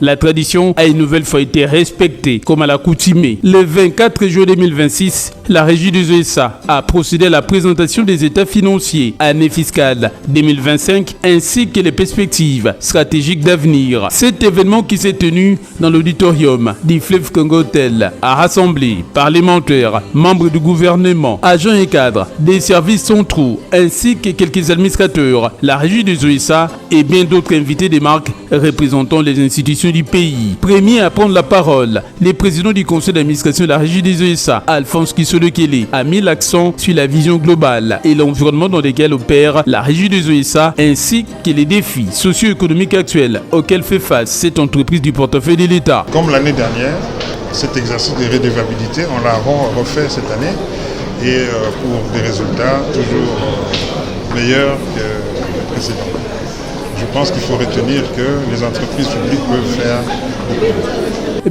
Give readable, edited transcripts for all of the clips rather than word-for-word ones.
La tradition a une nouvelle fois été respectée comme à l'accoutumée. Le 24 juin 2026, la Régie des ESA a procédé à la présentation des états financiers, année fiscale 2025, ainsi que les perspectives stratégiques d'avenir. Cet événement qui s'est tenu dans l'auditorium du Fleuve Congo Hotel a rassemblé parlementaires, membres du gouvernement, agents et cadres des services centraux, ainsi que quelques administrateurs, la Régie des ESA et bien d'autres invités des marques représentant les institutions du pays. Premier à prendre la parole, le président du conseil d'administration de la Régie des ESA, Alphonse Kisolo-Kele, a mis l'accent sur la vision globale et l'environnement dans lequel opère la Régie des ESA, ainsi que les défis socio-économiques actuels auxquels fait face cette entreprise du portefeuille de l'État. Comme l'année dernière, cet exercice de redevabilité, on l'a refait cette année et pour des résultats toujours meilleurs que le précédent. Je pense qu'il faut retenir que les entreprises publiques peuvent faire beaucoup.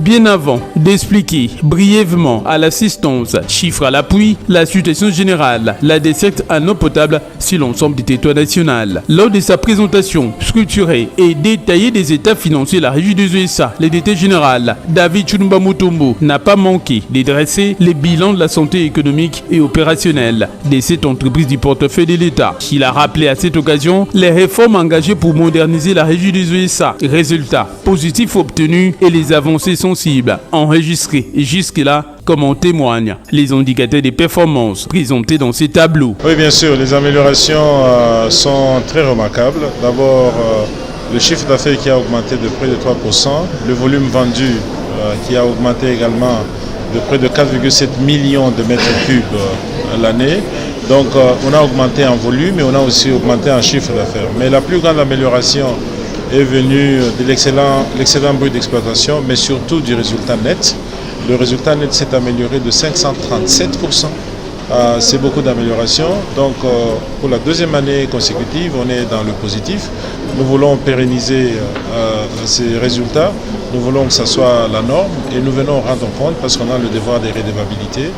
Bien avant d'expliquer brièvement à l'assistance, chiffres à l'appui, la situation générale, la desserte en eau potable sur l'ensemble du territoire national. Lors de sa présentation structurée et détaillée des états financiers de la Régie des ESA, le directeur général David Chulumba Mutombo n'a pas manqué de dresser les bilans de la santé économique et opérationnelle de cette entreprise du portefeuille de l'État. Il a rappelé à cette occasion les réformes engagées pour moderniser la Régie des ESA, résultats positifs obtenus et les avancées sensibles enregistrées jusque-là, comme en témoignent les indicateurs de performance présentés dans ces tableaux. Oui, bien sûr, les améliorations sont très remarquables. D'abord, le chiffre d'affaires qui a augmenté de près de 3%, le volume vendu qui a augmenté également de près de 4,7 millions de mètres cubes l'année. Donc on a augmenté en volume et on a aussi augmenté en chiffre d'affaires. Mais la plus grande amélioration est venue de l'excédent brut d'exploitation, mais surtout du résultat net. Le résultat net s'est amélioré de 537%. C'est beaucoup d'amélioration. Donc pour la deuxième année consécutive, on est dans le positif. Nous voulons pérenniser ces résultats. Nous voulons que ça soit la norme et nous venons rendre compte parce qu'on a le devoir de redevabilité.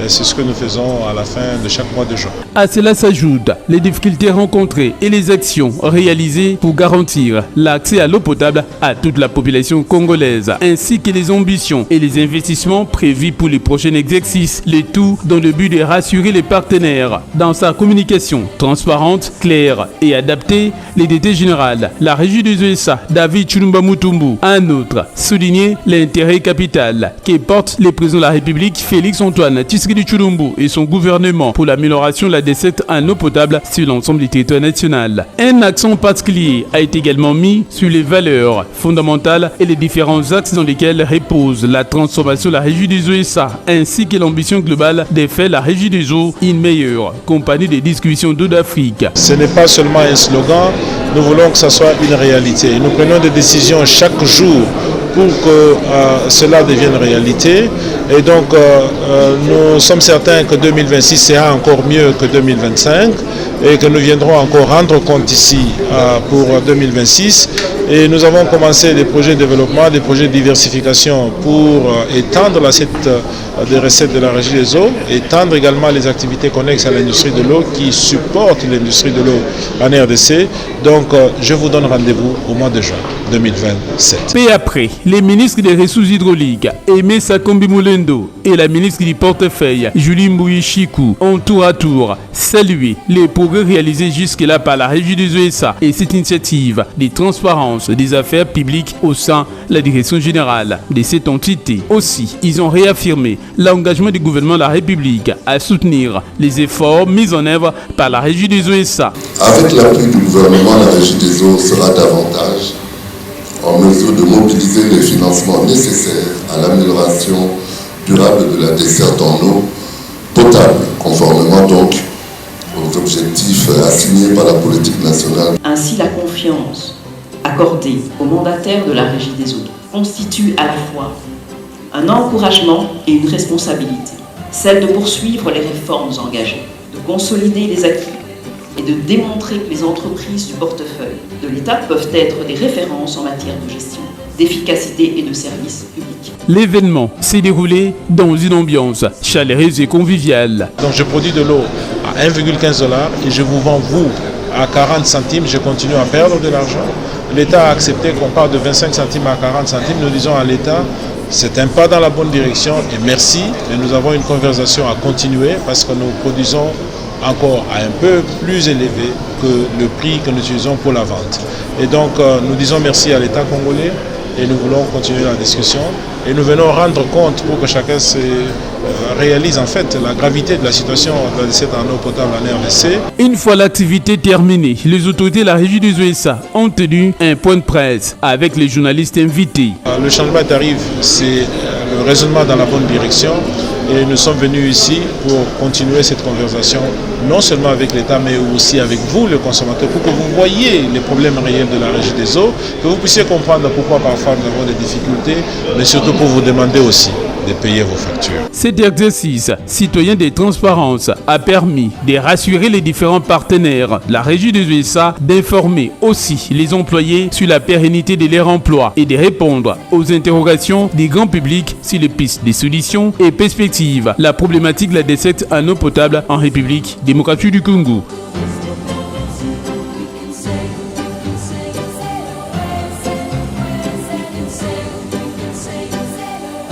C'est ce que nous faisons à la fin de chaque mois de juin. À cela s'ajoutent les difficultés rencontrées et les actions réalisées pour garantir l'accès à l'eau potable à toute la population congolaise, ainsi que les ambitions et les investissements prévus pour les prochains exercices, le tout dans le but de rassurer les partenaires. Dans sa communication transparente, claire et adaptée, le directeur général, la Régie des ESA, David Chulumba Mutombo, a un autre souligné l'intérêt capital que porte le président de la République, Félix Antoine Tshisekedi Tshilombo, et son gouvernement pour l'amélioration de la desserte en eau potable sur l'ensemble du territoire national. Un accent particulier a été également mis sur les valeurs fondamentales et les différents axes dans lesquels repose la transformation de la Régie des ESA, ainsi que l'ambition globale de faire la Régie des eaux une meilleure compagnie de distribution d'eau d'Afrique. Ce n'est pas seulement un slogan, nous voulons que ça soit une réalité. Nous prenons des décisions chaque jour pour que cela devienne réalité. Et donc, nous sommes certains que 2026 sera encore mieux que 2025 et que nous viendrons encore rendre compte ici pour 2026. Et nous avons commencé des projets de développement, des projets de diversification pour étendre l'assiette des recettes de la Régie des eaux, étendre également les activités connexes à l'industrie de l'eau qui supportent l'industrie de l'eau en RDC. Donc, je vous donne rendez-vous au mois de juin 2027. Et après, les ministres des ressources hydrauliques, Aimé Sakombi Mulendo, et la ministre du portefeuille, Julie Mbouyi-Chikou, ont tour à tour salué les progrès réalisés jusque-là par la Régie des ESA et cette initiative de transparence des affaires publiques au sein de la direction générale de cette entité. Aussi, ils ont réaffirmé l'engagement du gouvernement de la République à soutenir les efforts mis en œuvre par la Régie des ESA. Avec l'appui du gouvernement, la Régie des eaux sera davantage en mesure de mobiliser les financements nécessaires à l'amélioration durable de la desserte en eau potable, conformément donc aux objectifs assignés par la politique nationale. Ainsi, la confiance accordée aux mandataires de la Régie des eaux constitue à la fois un encouragement et une responsabilité, celle de poursuivre les réformes engagées, de consolider les acquis et de démontrer que les entreprises du portefeuille de l'État peuvent être des références en matière de gestion, d'efficacité et de services publics. L'événement s'est déroulé dans une ambiance chaleureuse et conviviale. Donc je produis de l'eau à 1,15 $ et je vous vends, vous, à 40 centimes, je continue à perdre de l'argent. L'État a accepté qu'on parte de 25 centimes à 40 centimes. Nous disons à l'État, c'est un pas dans la bonne direction et merci. Et nous avons une conversation à continuer parce que nous produisons encore à un peu plus élevé que le prix que nous utilisons pour la vente. Et donc, nous disons merci à l'État congolais et nous voulons continuer la discussion. Et nous venons rendre compte pour que chacun se réalise en fait la gravité de la situation de la décette en eau potable en RDC. Une fois l'activité terminée, les autorités de la régie des USA ont tenu un point de presse avec les journalistes invités. Le changement arrive, c'est le raisonnement dans la bonne direction. Et nous sommes venus ici pour continuer cette conversation, non seulement avec l'État, mais aussi avec vous, le consommateur, pour que vous voyiez les problèmes réels de la régie des eaux, que vous puissiez comprendre pourquoi parfois nous avons des difficultés, mais surtout pour vous demander aussi de payer vos factures. Cet exercice citoyen de transparence a permis de rassurer les différents partenaires de la régie des USA, d'informer aussi les employés sur la pérennité de leur emploi et de répondre aux interrogations du grand public sur les pistes de solutions et perspectives. La problématique de la desserte en eau potable en République démocratique du Congo.